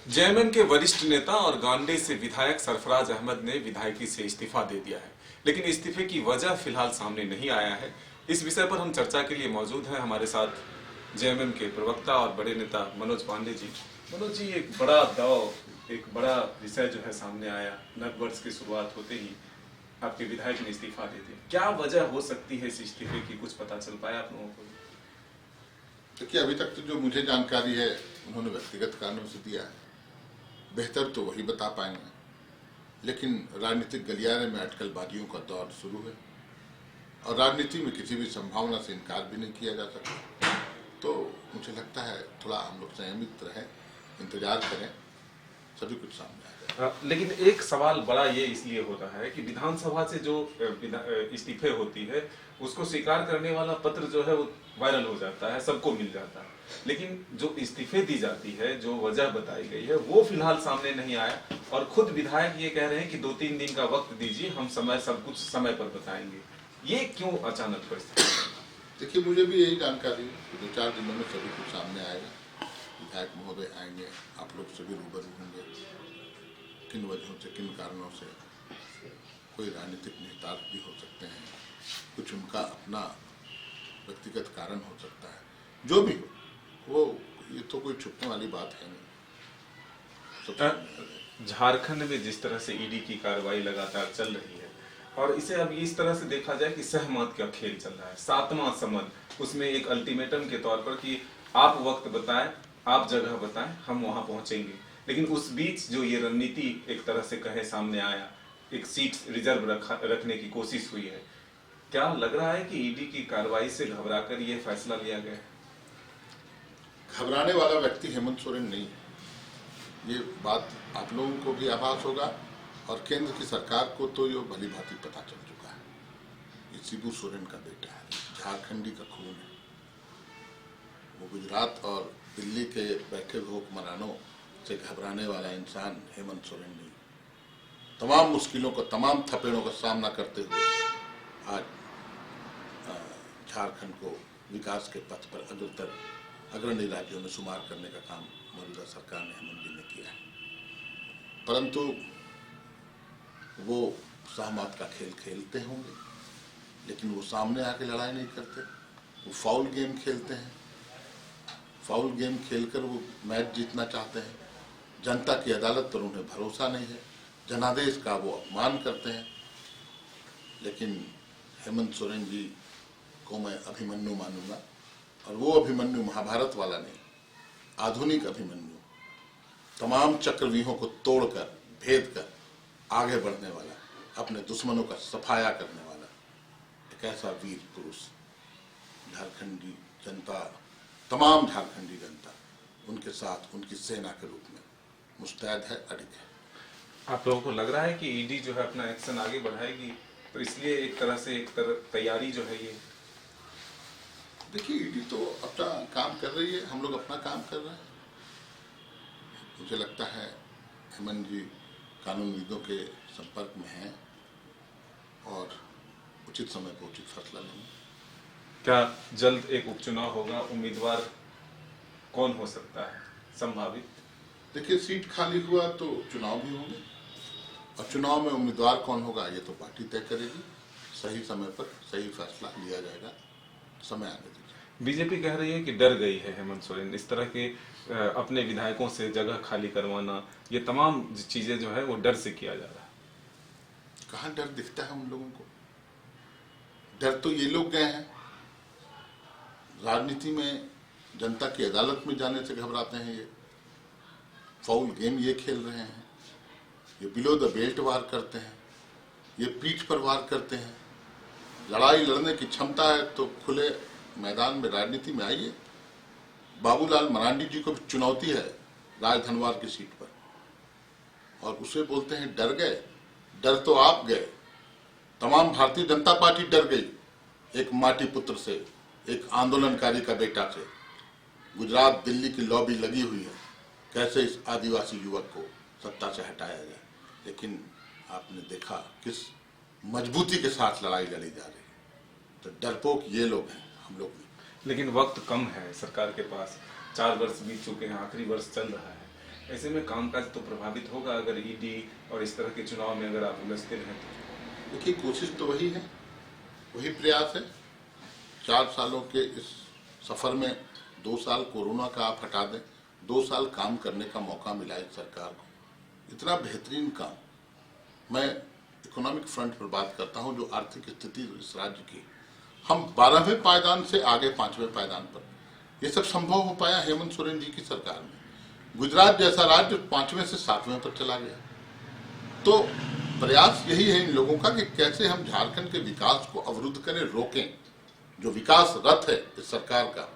JMM के वरिष्ठ नेता और गांडे से विधायक सरफराज अहमद ने विधायकी से इस्तीफा दे दिया है, लेकिन इस्तीफे की वजह फिलहाल सामने नहीं आया है। इस विषय पर हम चर्चा के लिए मौजूद हैं हमारे साथ जेएमएम के प्रवक्ता और बड़े नेता मनोज पांडे जी। मनोज जी, एक बड़ा दाव, एक बड़ा विषय जो है सामने आया, नव वर्ष की शुरुआत होते ही आपके विधायक ने इस्तीफा दे दिया। क्या वजह हो सकती है इस इस्तीफे की, कुछ पता चल पाया आप लोगों को? देखिए, अभी तक तो जो मुझे जानकारी है उन्होंने व्यक्तिगत कारणों से दिया है। बेहतर तो वही बता पाएंगे, लेकिन राजनीतिक गलियारे में अटकलबाजियों का दौर शुरू है और राजनीति में किसी भी संभावना से इनकार भी नहीं किया जा सकता। तो मुझे लगता है थोड़ा हम लोग संयमित रहें, इंतजार करें, सभी कुछ सामने आ जाएगा। लेकिन एक सवाल बड़ा ये इसलिए होता है कि विधानसभा से जो इस्तीफे होती है उसको स्वीकार करने वाला पत्र जो है वो वायरल हो जाता है, सबको मिल जाता है, लेकिन जो इस्तीफे दी जाती है, जो वजह बताई गई है, वो फिलहाल सामने नहीं आया। और खुद विधायक ये कह रहे हैं कि 2-3 दिन का वक्त दीजिए, हम सब कुछ समय पर बताएंगे। ये क्यों अचानक परिस्थिति? देखिए, मुझे भी यही जानकारी है, 2-4 दिनों में सभी कुछ सामने आएगा। विधायक महोदय आएंगे, आप लोग सभी रूबरू होंगे, किन वजहों से, किन कारणों से। कोई राजनीतिक निहितार्थ भी हो सकते हैं, कुछ उनका अपना व्यक्तिगत कारण हो सकता है, जो भी हो वो, ये तो कोई छुपने वाली बात है नहीं। झारखंड में जिस तरह से ईडी की कार्रवाई लगातार चल रही है और इसे अब इस तरह से देखा जाए कि सहमत का खेल चल रहा है, 7वां समन, उसमें एक अल्टीमेटम के तौर पर कि आप वक्त बताएं, आप जगह बताएं, हम वहां पहुंचेंगे। लेकिन उस बीच जो ये रणनीति एक तरह से कहे सामने आया, एक सीट रिजर्व रखने की कोशिश हुई है, क्या लग रहा है कि ईडी की कार्रवाई से घबराकर ये फैसला लिया गया है? घबराने वाला व्यक्ति हेमंत सोरेन नहीं है, ये बात आप लोगों को भी आभास होगा और केंद्र की सरकार को तो ये भली भांति पता चल चुका है। ये शिबू सोरेन का बेटा है, झारखंडी का खून है। वो गुजरात और दिल्ली के बैठे हुए हुक्मरानों से घबराने वाला इंसान हेमंत सोरेन नहीं। तमाम मुश्किलों को, तमाम थपेड़ों का सामना करते हुए आज झारखंड को विकास के पथ पर अग्रणी राज्यों में शुमार करने का काम मौजूदा सरकार ने, हेमंत जी ने किया है। परंतु वो सहमत का खेल खेलते होंगे, लेकिन वो सामने आके लड़ाई नहीं करते, वो फाउल गेम खेलते हैं। फाउल गेम खेलकर वो मैच जीतना चाहते हैं। जनता की अदालत पर उन्हें भरोसा नहीं है, जनादेश का वो अपमान करते हैं। लेकिन हेमंत सोरेन जी को मैं अभिमन्यु मानूंगा, और वो अभिमन्यु महाभारत वाला नहीं, आधुनिक अभिमन्यु, तमाम चक्रव्यूहों को तोड़कर, भेद कर आगे बढ़ने वाला, अपने दुश्मनों का सफाया करने वाला एक ऐसा वीर पुरुष झारखंडी जनता, तमाम झारखंडी जनता उनके साथ, उनकी सेना के रूप में मुस्तैद है, अडिग है। आप लोगों को लग रहा है कि ईडी जो है अपना एक्शन आगे बढ़ाएगी, तो इसलिए एक तरह तैयारी जो है ये? देखिए, ईडी तो अपना काम कर रही है, हम लोग अपना काम कर रहे हैं। मुझे लगता है हेमंत जी कानूनविदों के संपर्क में हैं और उचित समय पर उचित फैसला लेंगे। क्या जल्द एक उपचुनाव होगा? उम्मीदवार कौन हो सकता है संभावित? देखिए, सीट खाली हुआ तो चुनाव भी होंगे, और चुनाव में उम्मीदवार कौन होगा ये तो पार्टी तय करेगी। सही समय पर सही फैसला लिया जाएगा, समय आने दीजिए। बीजेपी कह रही है कि डर गई है हेमंत सोरेन, इस तरह के अपने विधायकों से जगह खाली करवाना, ये तमाम चीजें जो है वो डर से किया जा रहा है। कहाँ डर दिखता है उन लोगों को? डर तो ये लोग गए हैं, राजनीति में जनता की अदालत में जाने से घबराते हैं। ये फाउल गेम ये खेल रहे हैं, ये बिलो द बेल्ट वार करते हैं, ये पीठ पर वार करते हैं। लड़ाई लड़ने की क्षमता है तो खुले मैदान में, राजनीति में आइए। बाबूलाल मरांडी जी को भी चुनौती है राजधनवार की सीट पर, और उसे बोलते हैं डर गए। डर तो आप गए, तमाम भारतीय जनता पार्टी डर गई एक माटी पुत्र से, एक आंदोलनकारी का बेटा से। गुजरात दिल्ली की लॉबी लगी हुई है, कैसे इस आदिवासी युवक को सत्ता से हटाया जाए। लेकिन आपने देखा किस मजबूती के साथ लड़ाई लड़ी जा रही है। तो डरपोक ये लोग हैं, हम लोग नहीं। लेकिन वक्त कम है सरकार के पास, 4 वर्ष बीत चुके हैं, आखिरी वर्ष चल रहा है। ऐसे में कामकाज तो प्रभावित होगा अगर ईडी और इस तरह के चुनाव में अगर आप उलझते रहें तो। देखिए, कोशिश तो वही है, वही प्रयास है। 4 सालों के इस सफर में 2 साल कोरोना का आप हटा दें, 2 साल काम करने का मौका मिला इस सरकार को। इतना बेहतरीन काम। मैं इकोनॉमिक फ्रंट पर बात करता हूं, जो आर्थिक स्थिति इस राज्य की, हम 12वें पायदान से आगे 5वें पायदान पर, यह सब संभव हो पाया हेमंत सोरेन जी की सरकार में। गुजरात जैसा राज्य 5वें से 7वें पर चला गया। तो प्रयास यही है इन लोगों का कि कैसे हम झारखंड के विकास को अवरुद्ध करें, रोकें। जो विकास रथ है इस सरकार का,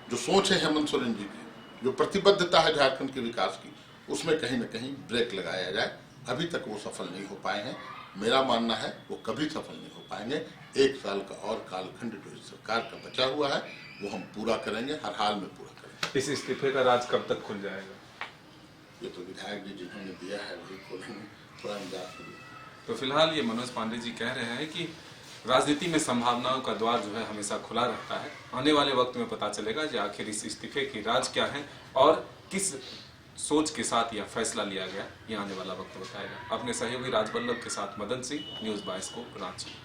जो सोच है हेमंत सोरेन जी की, जो प्रतिबद्धता है झारखंड के विकास की, उसमें कहीं न कहीं ब्रेक लगाया जाए। अभी तक वो सफल नहीं हो पाए हैं। मेरा मानना है वो कभी सफल नहीं हो पाएंगे। 1 साल का और कालखंड जो इस सरकार का बचा हुआ है वो हम पूरा करेंगे, हर हाल में पूरा करेंगे। इस इस्तीफे का राज कब तक खुल जाएगा? ये तो विधायक जी जिन्होंने दिया है वही खोलेंगे, थोड़ा इंतजार करिए। तो फिलहाल ये मनोज पांडे जी कह रहे हैं कि राजनीति में संभावनाओं का द्वार जो है हमेशा खुला रहता है। आने वाले वक्त में पता चलेगा कि आखिर इस इस्तीफे की राज क्या है और किस सोच के साथ यह फैसला लिया गया, ये आने वाला वक्त बताएगा। अपने सहयोगी राजवल्लभ के साथ मदन सिंह, न्यूज़ 22 को रांची।